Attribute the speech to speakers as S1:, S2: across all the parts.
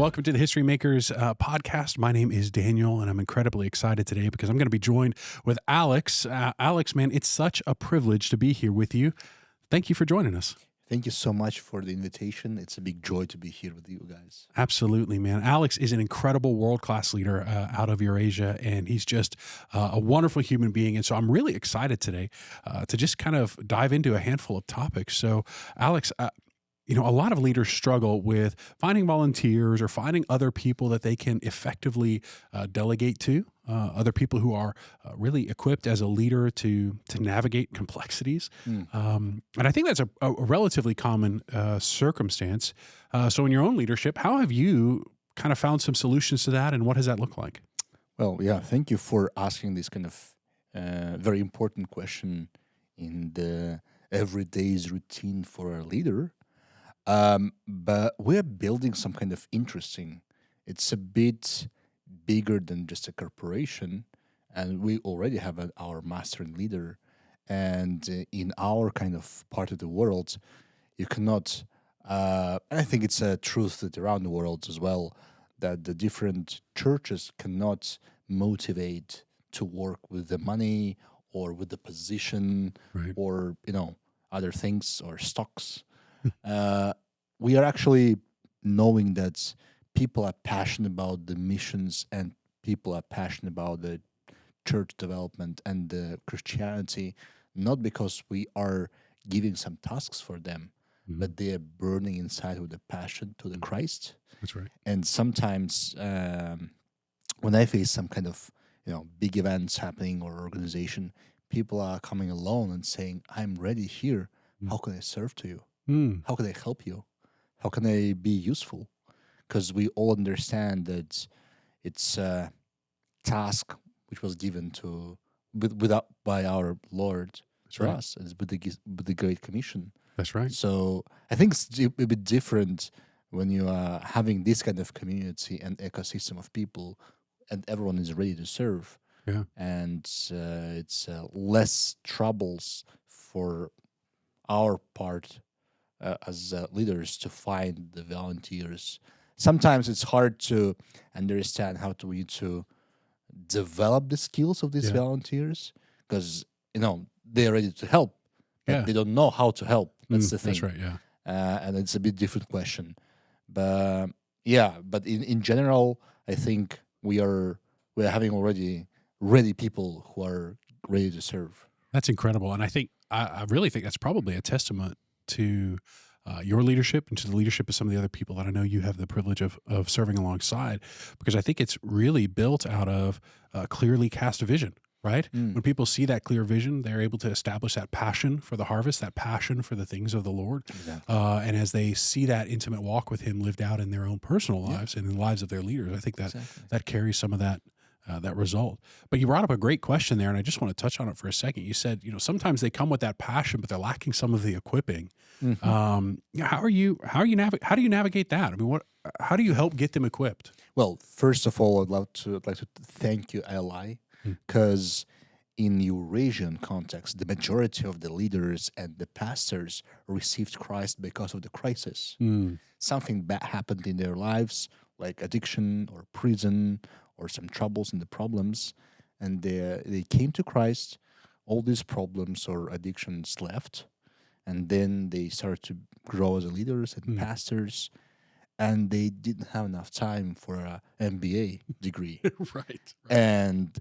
S1: welcome to the History Makers podcast. My name is Daniel, and I'm incredibly excited today because I'm going to be joined with Alex. Alex, man, it's such a privilege to be here with you. Thank you for joining us.
S2: Thank you so much for the invitation. It's a big joy to be here with you guys.
S1: Absolutely, man. Alex is an incredible world-class leader out of Eurasia, and he's just a wonderful human being. And so I'm really excited today to just kind of dive into a handful of topics. So, Alex, a lot of leaders struggle with finding volunteers or finding other people that they can effectively delegate to, other people who are really equipped as a leader to navigate complexities. And I think that's a relatively common circumstance. So in your own leadership, how have you kind of found some solutions to that, and what does that look like?
S2: Well, yeah, thank you for asking this kind of very important question in the everyday's routine for a leader. But we're building some kind of interesting. It's a bit bigger than just a corporation, and we already have our master and leader. And in our kind of part of the world, you cannot. And I think it's a truth that around the world as well, that the different churches cannot motivate to work with the money or with the position
S1: Right.
S2: or other things or stocks. We are actually knowing that people are passionate about the missions and people are passionate about the church development and the Christianity, not because we are giving some tasks for them, but they are burning inside with a passion to the Christ.
S1: That's right.
S2: And sometimes when I face some kind of big events happening or organization, people are coming alone and saying, "I'm ready here. How can I serve to you? How can I help you? How can I be useful?" Because we all understand that it's a task which was given by our Lord
S1: That's
S2: to
S1: right.
S2: us, as with the Great Commission.
S1: That's right.
S2: So I think it's a bit different when you are having this kind of community and ecosystem of people, and everyone is ready to serve.
S1: Yeah.
S2: And it's less troubles for our part as leaders to find the volunteers. Sometimes it's hard to understand how we need to develop the skills of these
S1: Yeah.
S2: volunteers because they're ready to help, but
S1: Yeah.
S2: they don't know how to help. That's the thing.
S1: That's right. Yeah.
S2: And it's a bit different question. But but in general, I think we're having already ready people who are ready to serve.
S1: That's incredible. And I really think that's probably a testament to your leadership and to the leadership of some of the other people that I know you have the privilege of serving alongside, because I think it's really built out of clearly cast vision, right? When people see that clear vision, they're able to establish that passion for the harvest, that passion for the things of the Lord.
S2: Exactly.
S1: And as they see that intimate walk with him lived out in their own personal lives and in the lives of their leaders, I think that
S2: Exactly.
S1: that carries some of that result. But you brought up a great question there, and I just want to touch on it for a second. You said, sometimes they come with that passion, but they're lacking some of the equipping. How do you navigate that? I mean, how do you help get them equipped?
S2: Well, first of all, I'd like to thank you, Ally, because in Eurasian context, the majority of the leaders and the pastors received Christ because of the crisis. Something bad happened in their lives, like addiction or prison or some troubles and the problems, and they came to Christ. All these problems or addictions left, and then they started to grow as leaders and pastors, and they didn't have enough time for a MBA degree.
S1: Right.
S2: And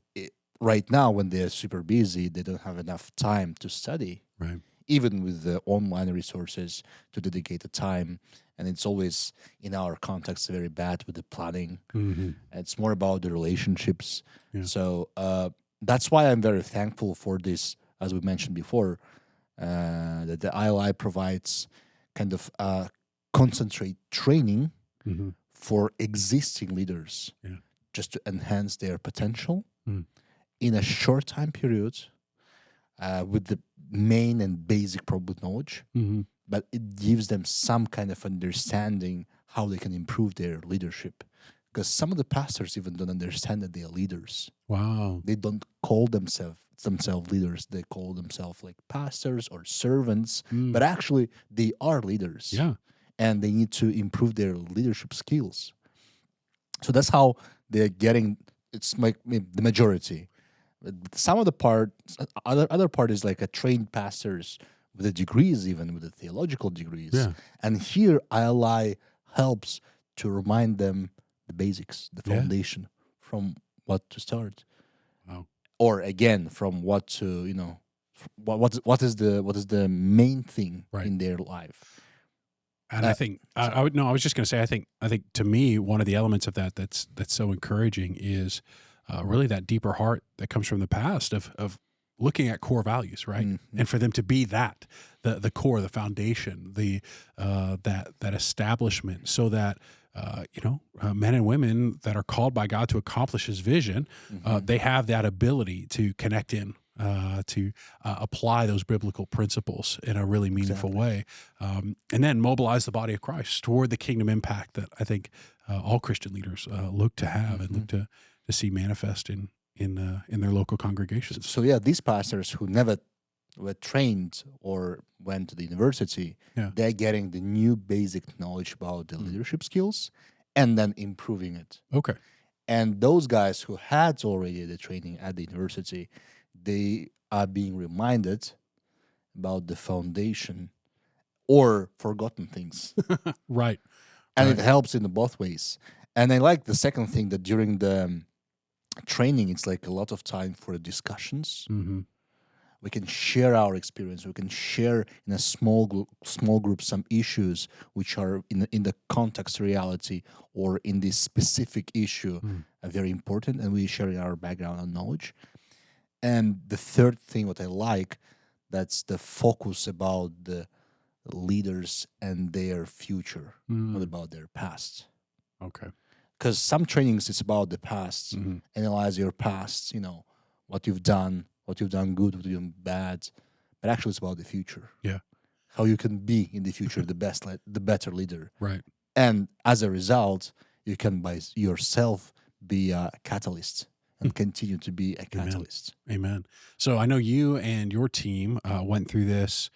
S2: right now, when they're super busy, they don't have enough time to study,
S1: Right.
S2: even with the online resources to dedicate the time. And it's always, in our context, very bad with the planning. It's more about the relationships.
S1: Yeah.
S2: So that's why I'm very thankful for this, as we mentioned before, that the ILI provides kind of concentrate training for existing leaders, just to enhance their potential in a short time period with the main and basic problem knowledge, but it gives them some kind of understanding how they can improve their leadership. Because some of the pastors even don't understand that they are leaders.
S1: Wow.
S2: They don't call themselves leaders. They call themselves like pastors or servants, but actually they are leaders.
S1: Yeah.
S2: And they need to improve their leadership skills. So that's how they're getting. It's like the majority. Some of the part, other part is like a trained pastors with the degrees, even with the theological degrees.
S1: Yeah.
S2: And here ILI helps to remind them the basics, the
S1: Yeah.
S2: foundation from what to start,
S1: Wow.
S2: or again from what to what is the main thing
S1: Right.
S2: in their life.
S1: And I think I would no. I was just going to say I think to me one of the elements of that's so encouraging is really that deeper heart that comes from the past of looking at core values, right?
S2: Mhm.
S1: And for them to be that the core, the foundation, the that establishment, so that men and women that are called by God to accomplish His vision, they have that ability to connect in. To apply those biblical principles in a really meaningful way, and then mobilize the body of Christ toward the kingdom impact that I think all Christian leaders look to have and look to see manifest in their local congregations.
S2: So yeah, these pastors who never were trained or went to the university,
S1: Yeah.
S2: they're getting the new basic knowledge about the leadership skills and then improving it.
S1: Okay.
S2: And those guys who had already the training at the university, they are being reminded about the foundation or forgotten things.
S1: Right.
S2: And
S1: Right.
S2: it helps in both ways. And I like the second thing that during the training, it's like a lot of time for discussions.
S1: Mm-hmm.
S2: We can share our experience. We can share in a small group some issues which are in the context reality or in this specific issue very important, and we share our background and knowledge. And the third thing, what I like, that's the focus about the leaders and their future, not about their past.
S1: Okay.
S2: Because some trainings it's about the past, analyze your past, what you've done good, what you've done bad, but actually it's about the future.
S1: Yeah.
S2: How you can be in the future the better leader,
S1: Right.
S2: and as a result, you can by yourself be a catalyst and continue to be a catalyst.
S1: Amen. So I know you and your team went through this,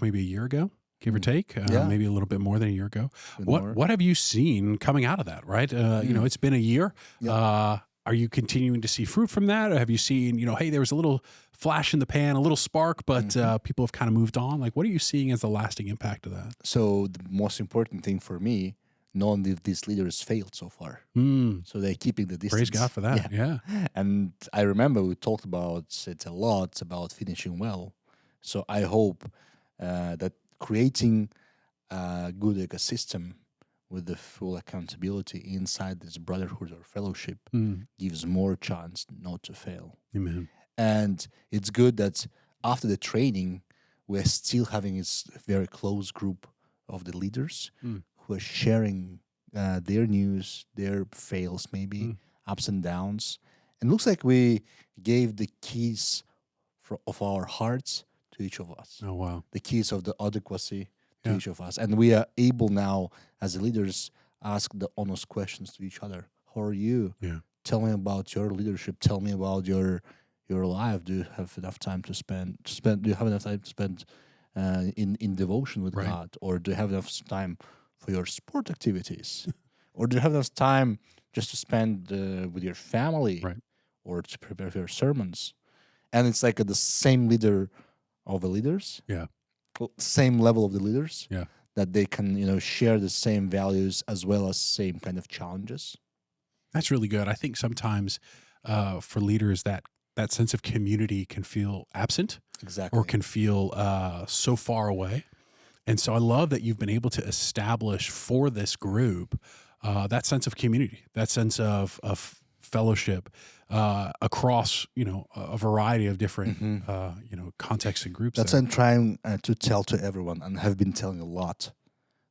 S1: maybe a year ago, give or take,
S2: Yeah.
S1: maybe a little bit more than a year ago.
S2: Even more.
S1: What have you seen coming out of that? Right. It's been a year.
S2: Yeah.
S1: Are you continuing to see fruit from that, or have you seen, hey, there was a little flash in the pan, a little spark, but people have kind of moved on? Like, what are you seeing as the lasting impact of that?
S2: So the most important thing for me, none of these leaders failed so far. So they're keeping the distance.
S1: Praise God for that. Yeah.
S2: And I remember we talked about it a lot about finishing well. So I hope that creating a good ecosystem with the full accountability inside this brotherhood or fellowship gives more chance not to fail.
S1: Amen.
S2: And it's good that after the training, we're still having this very close group of the leaders who are sharing their news, their fails, maybe ups and downs. And it looks like we gave the keys of our hearts to each of us.
S1: Oh, wow.
S2: The keys of the adequacy to each of us. And we are able now, as the leaders, ask the honest questions to each other. How are you?
S1: Yeah.
S2: Tell me about your leadership. Tell me about your life. Do you have enough time to spend? Do you have enough time to spend in devotion with God, or do you have enough time for your sport activities, or do you have enough time just to spend with your family, or to prepare for your sermons? And it's like the same leader of the leaders, same level of the leaders, that they can share the same values as well as same kind of challenges.
S1: That's really good. I think sometimes for leaders that sense of community can feel absent,
S2: Exactly,
S1: or can feel so far away. And so I love that you've been able to establish for this group that sense of community, that sense of fellowship across a variety of different contexts and groups.
S2: That's what I'm trying to tell to everyone, and have been telling a lot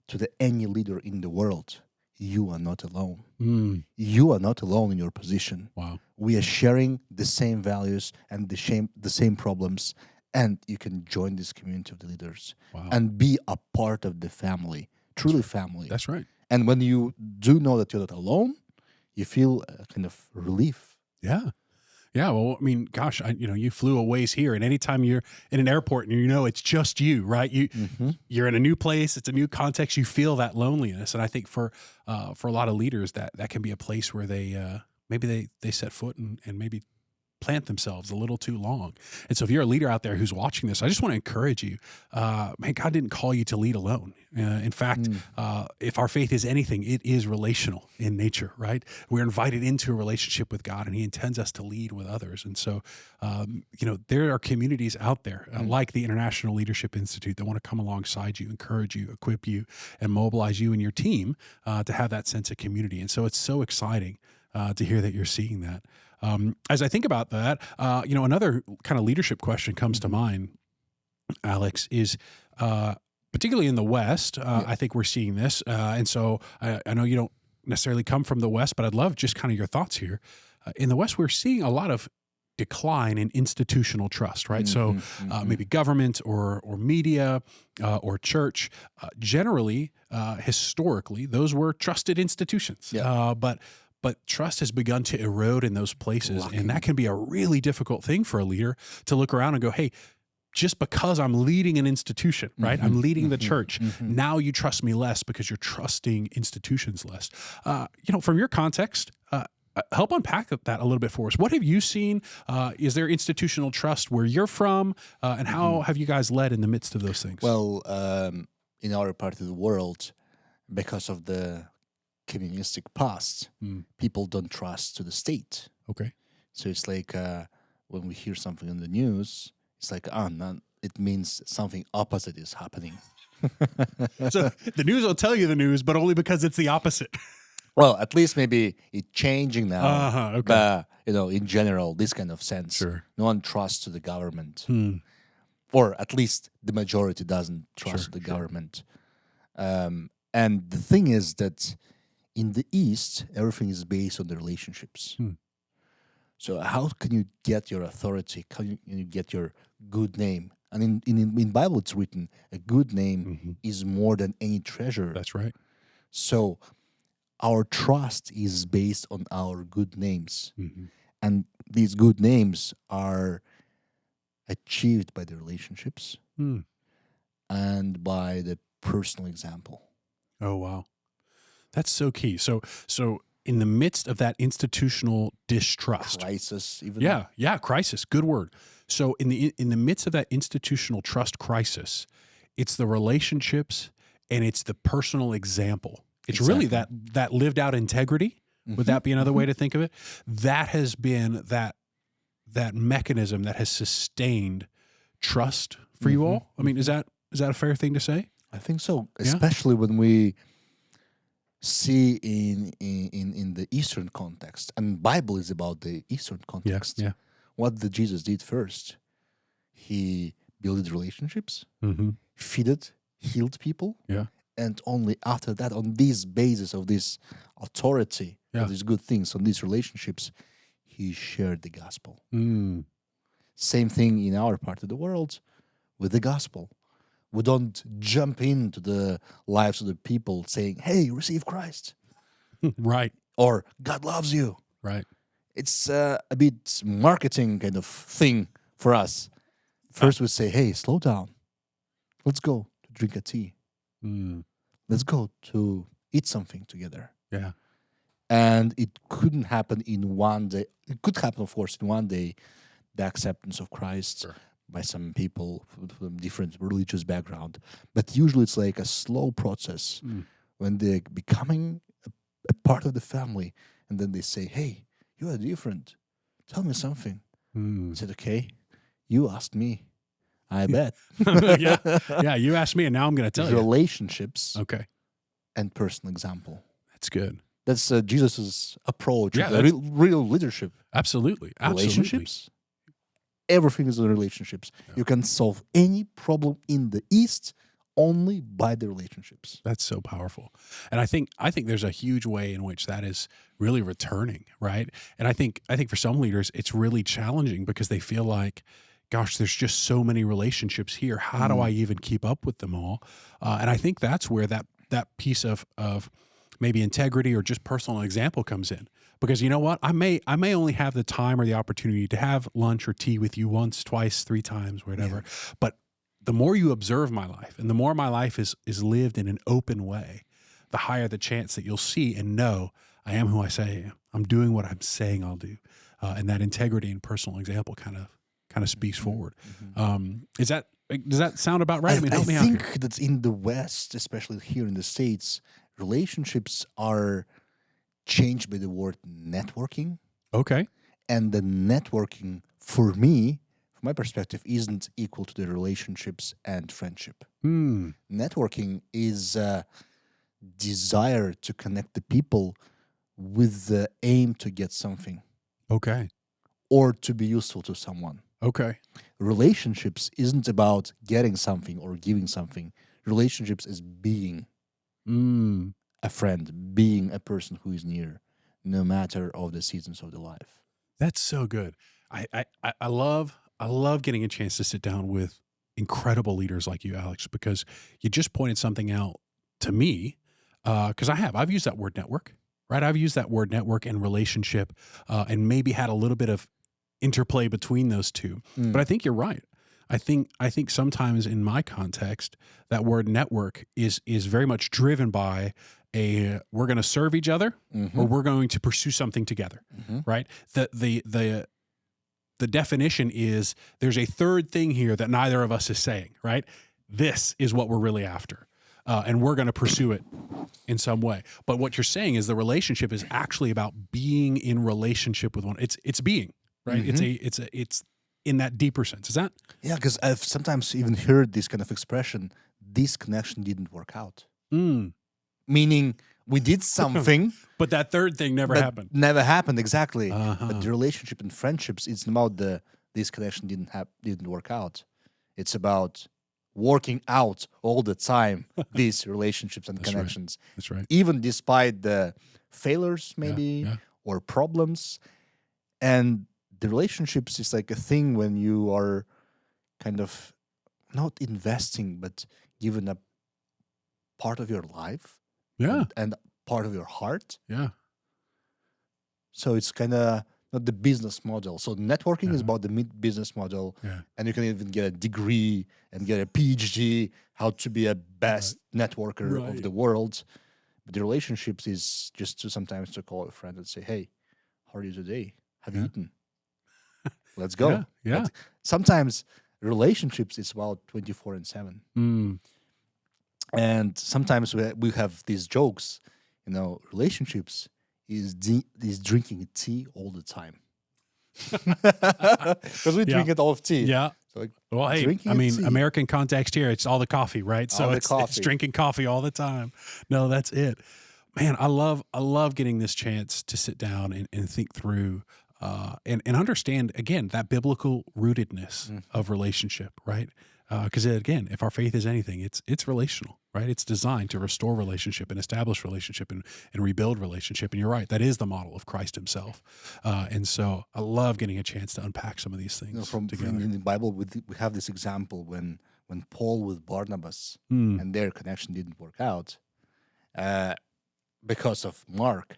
S2: to any leader in the world. You are not alone. You are not alone in your position.
S1: Wow.
S2: We are sharing the same values and the same problems, and you can join this community of the leaders and be a part of the family, truly family.
S1: That's right.
S2: And when you do know that you're not alone, you feel a kind of relief.
S1: Yeah. Yeah, well, I mean, gosh, you flew a ways here, and anytime you're in an airport and it's just you, right?
S2: Hmm.
S1: You're in a new place, it's a new context, you feel that loneliness, and I think for a lot of leaders that can be a place where they maybe they set foot and maybe plant themselves a little too long. And so if you're a leader out there who's watching this, I just want to encourage you, man, God didn't call you to lead alone. In fact,
S2: Mm.
S1: if our faith is anything, it is relational in nature, right? We're invited into a relationship with God, and he intends us to lead with others. And so, there are communities out there like the International Leadership Institute that want to come alongside you, encourage you, equip you, and mobilize you and your team to have that sense of community. And so it's so exciting to hear that you're seeing that. As I think about that, another kind of leadership question comes to mind, Alex, is particularly in the West, I think we're seeing this. And so I know you don't necessarily come from the West, but I'd love just kind of your thoughts here. In the West, we're seeing a lot of decline in institutional trust, right? So maybe government or media or church, generally, historically, those were trusted institutions.
S2: Yeah.
S1: But trust has begun to erode in those places.
S2: Lacking.
S1: And that can be a really difficult thing for a leader to look around and go, hey, just because I'm leading an institution, right? I'm leading the church. Now you trust me less because you're trusting institutions less. From your context, help unpack that a little bit for us. What have you seen? Is there institutional trust where you're from? And how have you guys led in the midst of those things?
S2: Well, in our part of the world, because of the communistic past, people don't trust to the state.
S1: Okay.
S2: So it's like when we hear something in the news, it's like, no, it means something opposite is happening.
S1: So the news will tell you the news, but only because it's the opposite.
S2: Well, at least maybe it's changing now.
S1: Okay.
S2: But, in general, this kind of sense,
S1: Sure.
S2: no one trusts to the government. Or at least the majority doesn't trust the government. And the thing is that in the East, everything is based on the relationships. So how can you get your authority? How can you get your good name? And in Bible, it's written, a good name is more than any treasure.
S1: That's right.
S2: So our trust is based on our good names. And these good names are achieved by the relationships and by the personal example.
S1: Oh, wow. That's so key. So in the midst of that institutional distrust,
S2: Crisis, even.
S1: yeah, crisis, good word. So in the midst of that institutional trust crisis, it's the relationships and it's the personal example. It's really that lived out integrity. Would that be another way to think of it? That has been that mechanism that has sustained trust for you all. I mean, is that a fair thing to say?
S2: I think so, especially when we see in the Eastern context, and Bible is about the Eastern context.
S1: Yeah.
S2: What did Jesus did first? He built relationships, feeded, healed people, and only after that, on this basis of this authority, of these good things, on these relationships, he shared the gospel. Same thing in our part of the world with the gospel. We don't jump into the lives of the people saying, hey, receive Christ.
S1: Right.
S2: Or God loves you.
S1: Right.
S2: It's a bit marketing kind of thing for us. First we say, hey, slow down. Let's go to drink a tea. Let's go to eat something together.
S1: Yeah.
S2: And it couldn't happen in one day. It could happen, of course, in one day, the acceptance of Christ by some people from different religious background. But usually it's like a slow process when they're becoming a part of the family. And then they say, hey, you are different. Tell me something. I said, okay, you asked me. I bet.
S1: Yeah, you asked me, and now I'm going to tell you.
S2: Relationships and personal example.
S1: That's good.
S2: That's Jesus' approach.
S1: Yeah,
S2: to real leadership.
S1: Absolutely.
S2: Relationships. Everything is in relationships. You can solve any problem in the East only by the relationships.
S1: That's so powerful. And I think there's a huge way in which that is really returning, right? And I think for some leaders, it's really challenging because they feel like, gosh, there's just so many relationships here. How do I even keep up with them all? And I think that's where that piece of maybe integrity or just personal example comes in. Because you know what? I may only have the time or the opportunity to have lunch or tea with you once, twice, 3 times, whatever. But the more you observe my life and the more my life is lived in an open way, the higher the chance that you'll see and know I am who I say I am. I'm doing what I'm saying I'll do. And that integrity and personal example kind of speaks forward. Does that sound about right? I mean, help me out here.
S2: I think that in the West, especially here in the States, relationships are changed by the word networking.
S1: Okay.
S2: And the networking, for me, from my perspective, isn't equal to the relationships and friendship. Networking is a desire to connect the people with the aim to get something.
S1: Okay.
S2: Or to be useful to someone.
S1: Okay.
S2: Relationships isn't about getting something or giving something. Relationships is being a friend, being a person who is near, no matter of the seasons of the life.
S1: That's so good. I love getting a chance to sit down with incredible leaders like you, Alex, because you just pointed something out to me. Because I've used that word network, right? I've used that word network and relationship, and maybe had a little bit of interplay between those two. But I think you're right. I think sometimes in my context, that word network is very much driven by we're going to serve each other or we're going to pursue something together, right? The definition is there's a third thing here that neither of us is saying, right? This is what we're really after. And we're going to pursue it in some way. But what you're saying is the relationship is actually about being in relationship with one. It's being, right? It's in that deeper sense. Is that?
S2: Yeah, because I've sometimes even heard this kind of expression, this connection didn't work out. Meaning we did something.
S1: But that third thing never happened.
S2: Never happened, exactly. But the relationship and friendships, it's about this connection didn't work out. It's about working out all the time these relationships and connections.
S1: Right. That's right.
S2: Even despite the failures, maybe, or problems. And the relationships is like a thing when you are kind of not investing, but given a part of your life. And part of your heart.
S1: Yeah.
S2: So it's kind of not the business model. So networking is about the business model.
S1: Yeah.
S2: And you can even get a degree and get a PhD, how to be a best networker of the world. But the relationships is just sometimes to call a friend and say, hey, how are you today? Have you eaten? Let's go.
S1: Yeah.
S2: But sometimes relationships is about 24/7. And sometimes we have these jokes, relationships is drinking tea all the time. Because we drink it all of tea.
S1: Yeah.
S2: So
S1: well, hey, I mean, American context here, it's all the coffee, right? So it's drinking coffee all the time. No, that's it. Man, I love getting this chance to sit down and think through and understand, again, that biblical rootedness of relationship, right? Because again, if our faith is anything, it's relational, right? It's designed to restore relationship and establish relationship and rebuild relationship. And you're right, that is the model of Christ himself. And so I love getting a chance to unpack some of these things together.
S2: In the Bible, we have this example when Paul with Barnabas and their connection didn't work out because of Mark.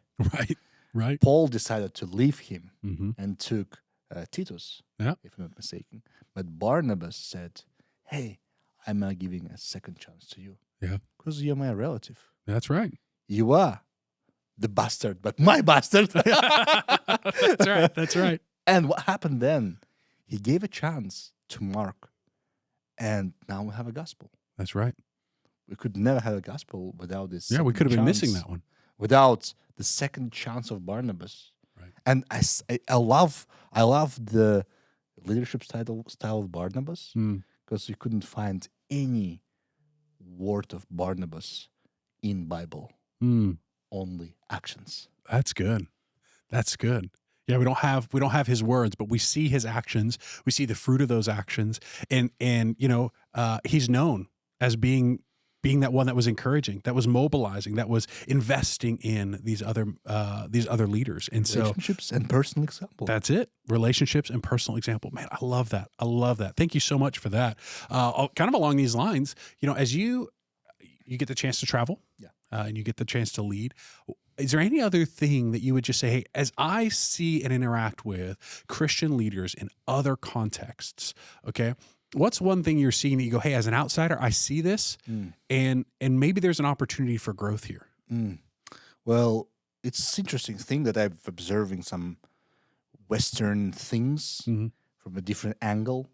S1: Right.
S2: Paul decided to leave him and took Titus, if I'm not mistaken. But Barnabas said, hey, I'm not giving a second chance to you.
S1: Yeah.
S2: Because you're my relative.
S1: That's right.
S2: You are the bastard, but my bastard.
S1: That's right.
S2: And what happened then? He gave a chance to Mark. And now we have a gospel.
S1: That's right.
S2: We could never have a gospel without this.
S1: Yeah, we could have been missing that one.
S2: Without the second chance of Barnabas.
S1: Right.
S2: And I love the leadership style of Barnabas. Because you couldn't find any word of Barnabas in Bible. Only actions.
S1: That's good. Yeah, we don't have his words, but we see his actions. We see the fruit of those actions, and he's known as being that one that was encouraging, that was mobilizing, that was investing in these other leaders. And so
S2: relationships and personal example.
S1: That's it. Relationships and personal example. Man, I love that. Thank you so much for that. Kind of along these lines, as you get the chance to travel, and you get the chance to lead. Is there any other thing that you would just say, hey, as I see and interact with Christian leaders in other contexts, okay, what's one thing you're seeing that you go, hey, as an outsider, I see this,
S2: Mm.
S1: and maybe there's an opportunity for growth here?
S2: Mm. Well, it's interesting thing that I've observing some Western things
S1: Mhm.
S2: from a different angle,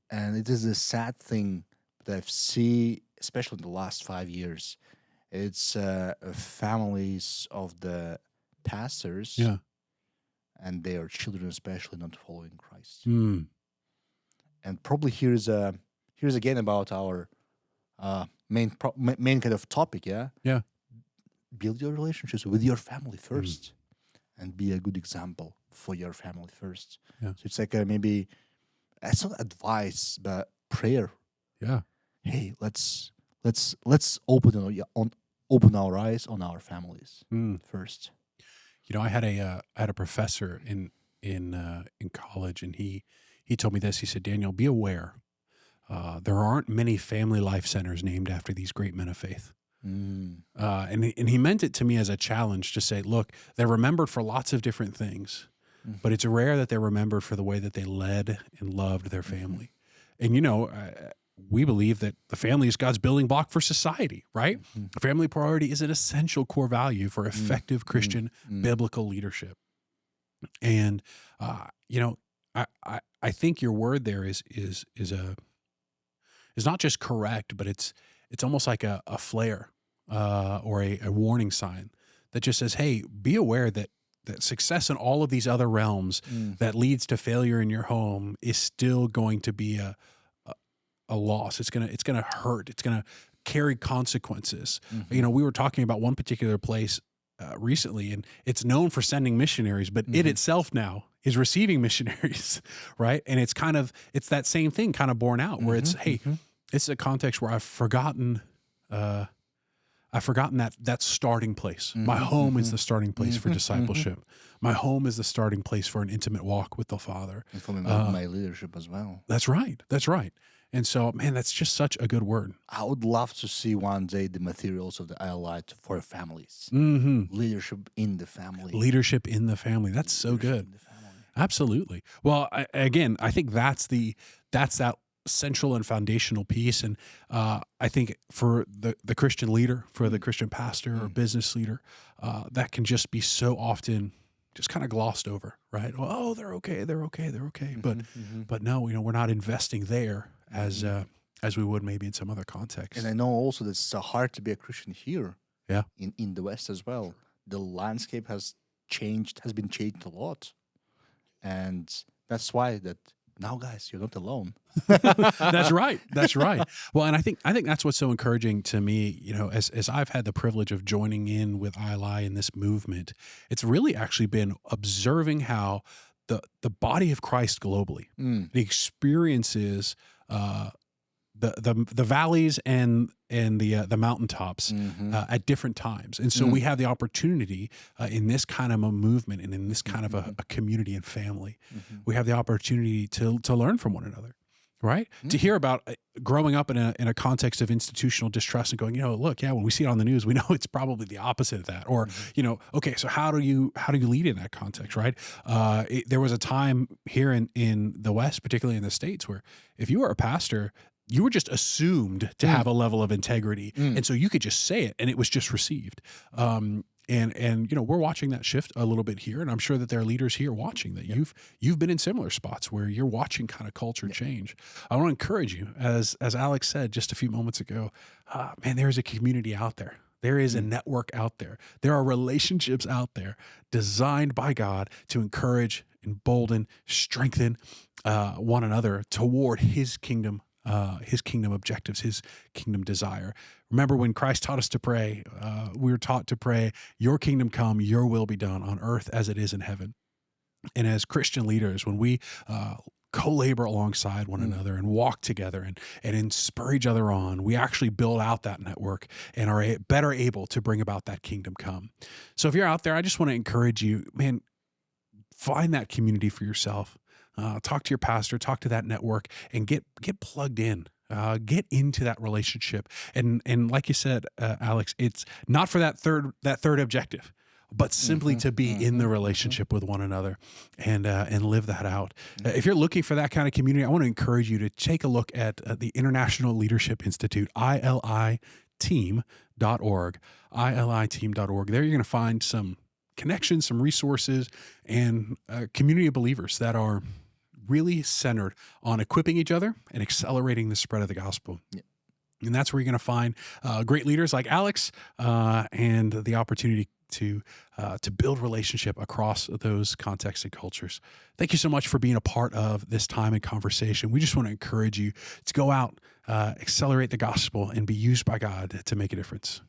S2: and it is a sad thing that I've seen, especially in the last 5 years. It's families of the pastors
S1: Yeah.
S2: and their children, especially not following Christ.
S1: Mm.
S2: And probably here's again about our main kind of topic. Yeah,
S1: Yeah.
S2: build your relationships with your family first, and be a good example for your family first.
S1: Yeah.
S2: So it's like maybe it's not advice, but prayer.
S1: Yeah.
S2: Hey, let's open our eyes on our families
S1: Mm.
S2: first.
S1: You know, I had a professor in college, and he told me this. He said, Daniel, be aware. There aren't many family life centers named after these great men of faith.
S2: Mm.
S1: And he meant it to me as a challenge to say, look, they're remembered for lots of different things, but it's rare that they're remembered for the way that they led and loved their family. And, you know, we believe that the family is God's building block for society, right? Family priority is an essential core value for effective Christian biblical leadership. And, you know, I think your word there is not just correct, but it's almost like a flare or a warning sign that just says, hey, be aware that success in all of these other realms that leads to failure in your home is still going to be a loss. It's gonna hurt. It's gonna carry consequences. You know, we were talking about one particular place recently, and it's known for sending missionaries, but it itself now is receiving missionaries, right? And it's that same thing kind of borne out where it's, hey, it's a context where I've forgotten that starting place. My home is the starting place for discipleship. My home is the starting place for an intimate walk with the Father.
S2: And for my leadership as well.
S1: That's right. That's right. And so, man, that's just such a good word.
S2: I would love to see one day the materials of the ILI for families. Leadership in the family.
S1: Leadership in the family. That's so good.
S2: In the family.
S1: Absolutely. Well, again, I think that's that central and foundational piece. And I think for the Christian leader, for the Christian pastor or business leader, that can just be so often just kind of glossed over, right? Well, oh, they're okay. But no, you know, we're not investing there as we would maybe in some other context.
S2: And I know also that it's hard to be a Christian here.
S1: Yeah.
S2: In the West as well. The landscape has been changed a lot. And that's why that now, guys, you're not alone.
S1: That's right. That's right. Well, and I think that's what's so encouraging to me, you know, as I've had the privilege of joining in with ILI in this movement, it's really actually been observing how the body of Christ globally, the experiences the valleys and the mountaintops at different times. And so we have the opportunity in this kind of a movement and in this kind of a community and family, we have the opportunity to learn from one another, right? To hear about growing up in a context of institutional distrust and going, you know, look, yeah, when we see it on the news, we know it's probably the opposite of that. Or, you know, okay, so how do you lead in that context, right? There was a time here in the West, particularly in the States, where if you were a pastor, you were just assumed to have a level of integrity. And so you could just say it and it was just received. And you know, we're watching that shift a little bit here, and I'm sure that there are leaders here watching that you've been in similar spots where you're watching kind of culture change. I want to encourage you, as Alex said just a few moments ago, man, there is a community out there. There is a network out there. There are relationships out there designed by God to encourage, embolden, strengthen one another toward His kingdom objectives, His kingdom desire. Remember when Christ taught us to pray, we were taught to pray, your kingdom come, your will be done on earth as it is in heaven. And as Christian leaders, when we co-labor alongside one another and walk together and spur each other on, we actually build out that network and are better able to bring about that kingdom come. So if you're out there, I just want to encourage you, man, find that community for yourself. Talk to your pastor, talk to that network, and get plugged in. get into that relationship, and like you said, Alex, it's not for that third objective, but simply
S2: Hmm.
S1: to be in the
S2: Hmm. Hmm.
S1: relationship with one another and live that out.
S2: Yeah.
S1: If you're looking for that kind of community, I want to encourage you to take a look at the International Leadership Institute, ILIteam.org, ILIteam.org. There you're going to find some connections, some resources, and a community of believers that are really centered on equipping each other and accelerating the spread of the gospel.
S2: Yeah.
S1: And that's where you're going to find great leaders like Alex and the opportunity to build relationship across those contexts and cultures. Thank you so much for being a part of this time and conversation. We just want to encourage you to go out, accelerate the gospel, and be used by God to make a difference.